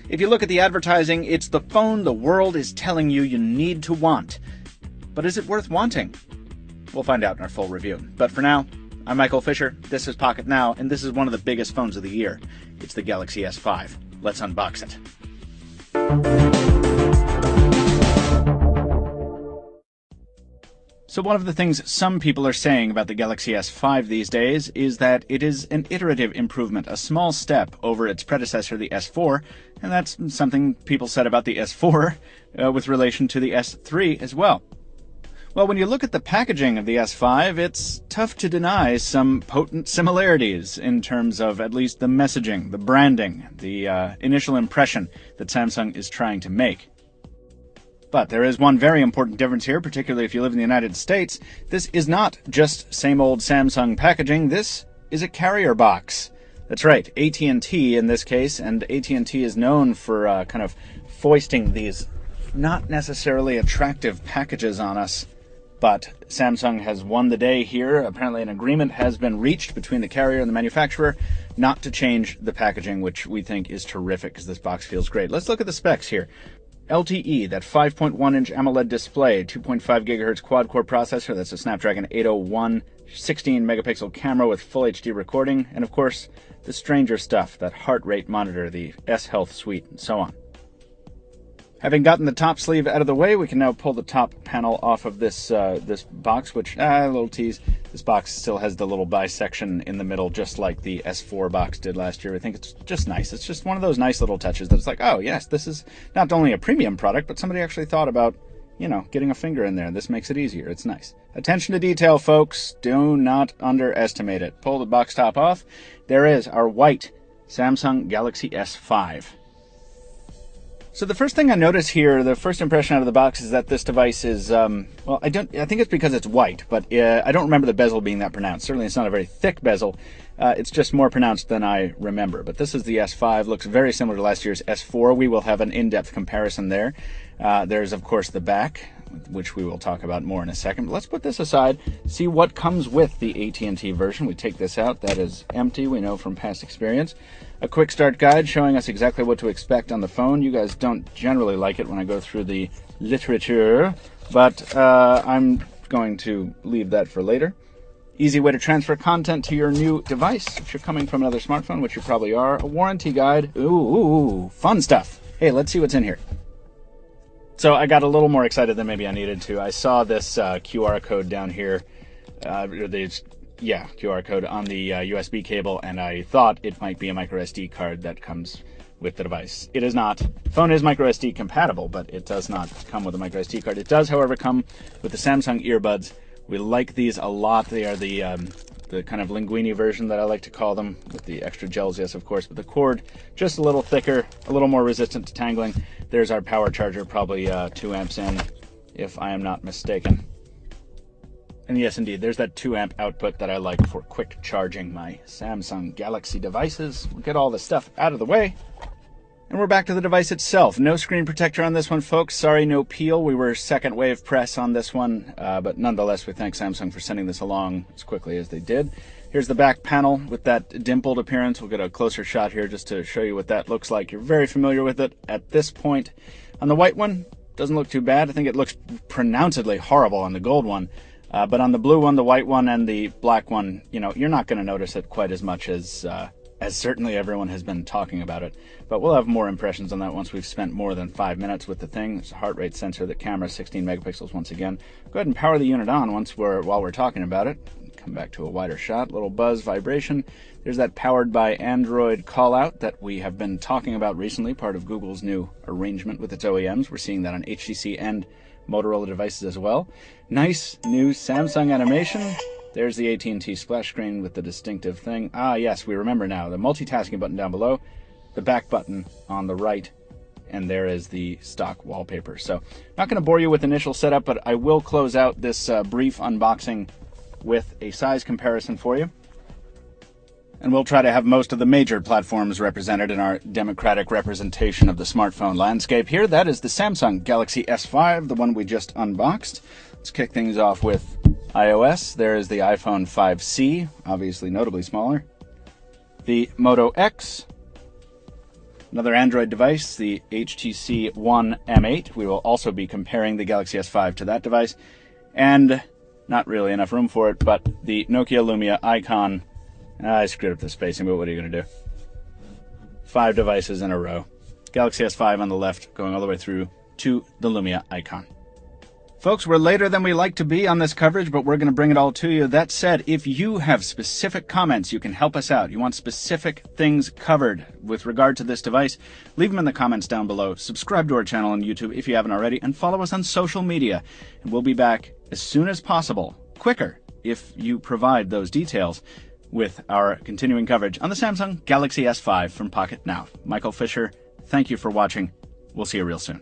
If you look at the advertising, it's the phone the world is telling you you need to want. But is it worth wanting? We'll find out in our full review. But for now, I'm Michael Fisher, this is Pocket Now, and this is one of the biggest phones of the year. It's the Galaxy S5. Let's unbox it. So one of the things some people are saying about the Galaxy S5 these days is that it is an iterative improvement, a small step over its predecessor, the S4, and that's something people said about the S4 with relation to the S3 as well. Well, when you look at the packaging of the S5, it's tough to deny some potent similarities in terms of at least the messaging, the branding, the initial impression that Samsung is trying to make. But there is one very important difference here, particularly if you live in the United States. This is not just same old Samsung packaging, this is a carrier box. That's right, AT&T in this case, and AT&T is known for kind of foisting these not necessarily attractive packages on us. But Samsung has won the day here. Apparently an agreement has been reached between the carrier and the manufacturer not to change the packaging, which we think is terrific because this box feels great. Let's look at the specs here. LTE, that 5.1-inch AMOLED display, 2.5 gigahertz quad-core processor, that's a Snapdragon 801, 16-megapixel camera with full HD recording, and of course, the stranger stuff, that heart rate monitor, the S-Health suite, and so on. Having gotten the top sleeve out of the way, we can now pull the top panel off of this this box, which, a little tease, this box still has the little bisection in the middle, just like the S4 box did last year. I think it's just nice. It's just one of those nice little touches that's like, oh, yes, this is not only a premium product, but somebody actually thought about, you know, getting a finger in there. This makes it easier. It's nice. Attention to detail, folks. Do not underestimate it. Pull the box top off. There is our white Samsung Galaxy S5. So the first thing I notice here, the first impression out of the box is that this device is, well, I think it's because it's white, but I don't remember the bezel being that pronounced. Certainly it's not a very thick bezel. It's just more pronounced than I remember. But this is the S5, looks very similar to last year's S4. We will have an in-depth comparison there. There's, of course, the back, which we will talk about more in a second. But let's put this aside, see what comes with the AT&T version. We take this out. That is empty, we know from past experience. A quick start guide showing us exactly what to expect on the phone. You guys don't generally like it when I go through the literature, but I'm going to leave that for later. Easy way to transfer content to your new device if you're coming from another smartphone, which you probably are. A warranty guide. Ooh, fun stuff. Hey, let's see what's in here. So I got a little more excited than maybe I needed to. I saw this QR code down here, QR code on the USB cable, and I thought it might be a microSD card that comes with the device. It is not. The phone is microSD compatible, but it does not come with a microSD card. It does, however, come with the Samsung earbuds. We like these a lot. They are the kind of linguini version that I like to call them, with the extra gels, yes, of course, but the cord just a little thicker, a little more resistant to tangling. There's our power charger, probably 2 amps in, if I am not mistaken. And yes, indeed, there's that 2 amp output that I like for quick charging my Samsung Galaxy devices. We'll get all this stuff out of the way. And we're back to the device itself. No screen protector on this one, folks. Sorry, no peel. We were second wave press on this one. But nonetheless, we thank Samsung for sending this along as quickly as they did. Here's the back panel with that dimpled appearance. We'll get a closer shot here just to show you what that looks like. You're very familiar with it at this point. On the white one, doesn't look too bad. I think it looks pronouncedly horrible on the gold one. But on the blue one, the white one, and the black one, you know, you're not going to notice it quite as much as certainly everyone has been talking about it. But we'll have more impressions on that once we've spent more than 5 minutes with the thing. It's a heart rate sensor, the camera, 16 megapixels once again. Go ahead and power the unit on while we're talking about it. Come back to a wider shot, little buzz, vibration. There's that powered by Android call-out that we have been talking about recently, part of Google's new arrangement with its OEMs. We're seeing that on HTC and Motorola devices as well. Nice new Samsung animation. There's the AT&T splash screen with the distinctive thing. Ah, yes, we remember now. The multitasking button down below, the back button on the right, and there is the stock wallpaper. So, not going to bore you with initial setup, but I will close out this brief unboxing with a size comparison for you. And we'll try to have most of the major platforms represented in our democratic representation of the smartphone landscape here. That is the Samsung Galaxy S5, the one we just unboxed. Let's kick things off with iOS. There is the iPhone 5C, obviously notably smaller. The Moto X. Another Android device, the HTC One M8. We will also be comparing the Galaxy S5 to that device. And not really enough room for it, but the Nokia Lumia icon. I screwed up the spacing, but what are you going to do? 5 devices in a row. Galaxy S5 on the left, going all the way through to the Lumia icon. Folks, we're later than we like to be on this coverage, but we're going to bring it all to you. That said, if you have specific comments, you can help us out. You want specific things covered with regard to this device, leave them in the comments down below. Subscribe to our channel on YouTube if you haven't already, and follow us on social media. And we'll be back as soon as possible, quicker if you provide those details, with our continuing coverage on the Samsung Galaxy S5 from Pocket Now. Michael Fisher, thank you for watching. We'll see you real soon.